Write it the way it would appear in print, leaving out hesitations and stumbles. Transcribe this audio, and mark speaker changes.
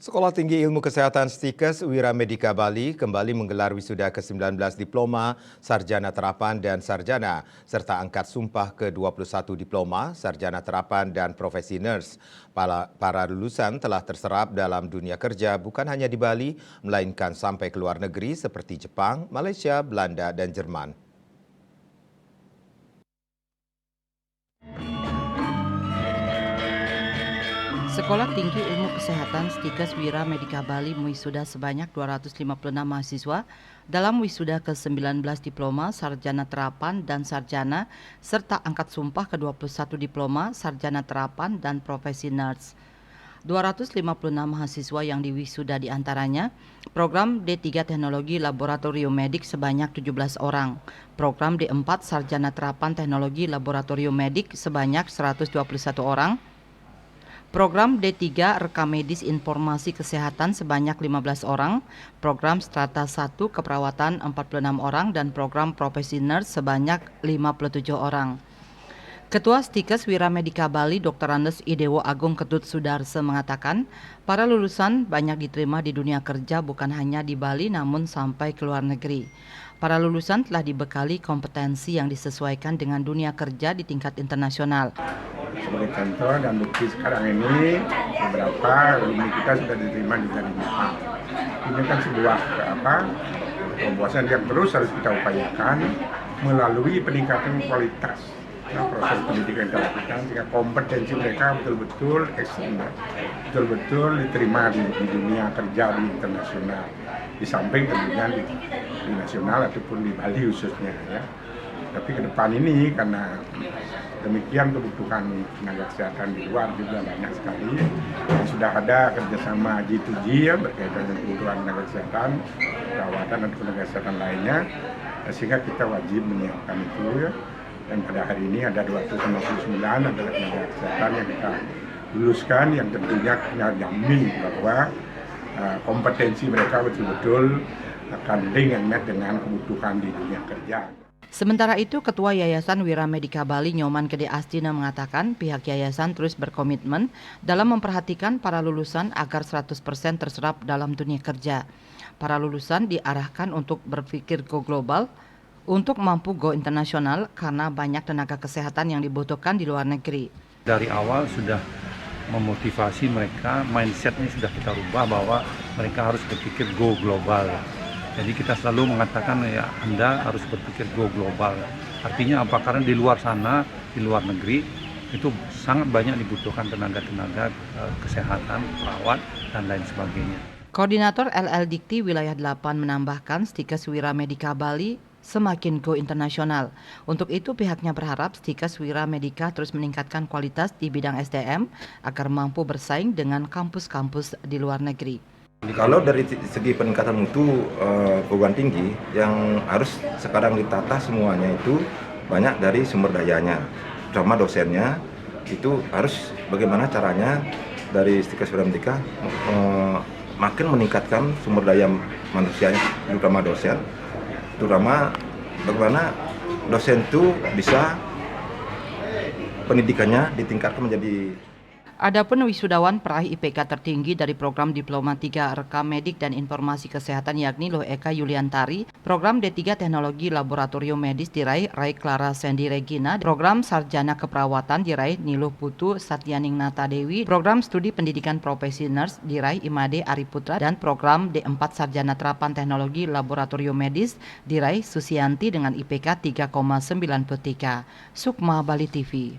Speaker 1: Sekolah Tinggi Ilmu Kesehatan Stikes Wira Medika Bali kembali menggelar wisuda ke-19 Diploma, Sarjana Terapan dan Sarjana, serta angkat sumpah ke-21 Diploma, Sarjana Terapan dan Profesi Nurse. Para lulusan telah terserap dalam dunia kerja bukan hanya di Bali, melainkan sampai ke luar negeri seperti Jepang, Malaysia, Belanda, dan Jerman.
Speaker 2: Sekolah Tinggi Ilmu Kesehatan Stikes Wira Medika Bali mewisuda sebanyak 256 mahasiswa dalam wisuda ke-19 Diploma, Sarjana Terapan dan Sarjana, serta angkat sumpah ke-21 Diploma, Sarjana Terapan dan Profesi Nurse. 256 mahasiswa yang diwisuda diantaranya program D3 Teknologi Laboratorium Medik sebanyak 17 orang, program D4 Sarjana Terapan Teknologi Laboratorium Medik sebanyak 121 orang, program D3 Rekam Medis Informasi Kesehatan sebanyak 15 orang, program Strata 1 Keperawatan 46 orang, dan program Profesi Nurse sebanyak 57 orang. Ketua Stikes Wira Medika Bali Dr. Andes Idewo Agung Ketut Sudarse mengatakan, para lulusan banyak diterima di dunia kerja bukan hanya di Bali namun sampai ke luar negeri. Para lulusan telah dibekali kompetensi yang disesuaikan dengan dunia kerja di tingkat internasional.
Speaker 3: Sebagai contoh dan bukti sekarang ini beberapa alumni kita sudah diterima juga di Jepang. Ini kan sebuah pembuasan yang terus harus kita upayakan melalui peningkatan kualitas proses pendidikan yang kita lakukan sehingga kompetensi mereka betul-betul betul-betul diterima di dunia kerja di internasional, di samping tentunya di nasional ataupun di Bali khususnya ya. Tapi ke depan ini karena demikian kebutuhan tenaga kesehatan di luar juga banyak sekali. Dan sudah ada kerjasama G2G ya berkaitan dengan kebutuhan tenaga kesehatan, perawatan dan tenaga kesehatan lainnya, sehingga kita wajib menyiapkan itu ya. Dan pada hari ini ada 259 adalah tenaga kesehatan yang kita luluskan yang tentunya kita jamin bahwa kompetensi mereka betul-betul akan link and match dengan kebutuhan di dunia kerja.
Speaker 2: Sementara itu, Ketua Yayasan Wira Medika Bali Nyoman Gede Astina mengatakan pihak yayasan terus berkomitmen dalam memperhatikan para lulusan agar 100% terserap dalam dunia kerja. Para lulusan diarahkan untuk berpikir go global, untuk mampu go internasional karena banyak tenaga kesehatan yang dibutuhkan di luar negeri.
Speaker 4: Dari awal sudah memotivasi mereka, mindsetnya sudah kita rubah bahwa mereka harus berpikir go global. Jadi kita selalu mengatakan ya Anda harus berpikir go global. Artinya apa? Karena di luar sana, di luar negeri itu sangat banyak dibutuhkan tenaga-tenaga kesehatan, perawat dan lain sebagainya.
Speaker 2: Koordinator LL Dikti Wilayah 8 menambahkan Stikes Wira Medika Bali semakin go internasional. Untuk itu pihaknya berharap Stikes Wira Medika terus meningkatkan kualitas di bidang SDM agar mampu bersaing dengan kampus-kampus di luar negeri.
Speaker 5: Kalau dari segi peningkatan mutu perguruan tinggi yang harus sekarang ditata semuanya itu banyak dari sumber dayanya, terutama dosennya itu harus bagaimana caranya dari Stikes Wira Medika makin meningkatkan sumber daya manusianya, terutama dosen, terutama bagaimana dosen itu bisa pendidikannya ditingkatkan menjadi.
Speaker 2: Adapun wisudawan peraih IPK tertinggi dari program Diploma 3 Rekam Medik dan Informasi Kesehatan yakni Loh Eka Yuliantari, program D3 Teknologi Laboratorium Medis diraih Rai Clara Sandy Regina, program Sarjana Keperawatan diraih Niluh Putu Satyaning Nata Dewi, program Studi Pendidikan Profesi Nurse diraih Imade Ariputra, dan program D4 Sarjana Terapan Teknologi Laboratorium Medis diraih Susianti dengan IPK 3,93. Sukma Bali TV.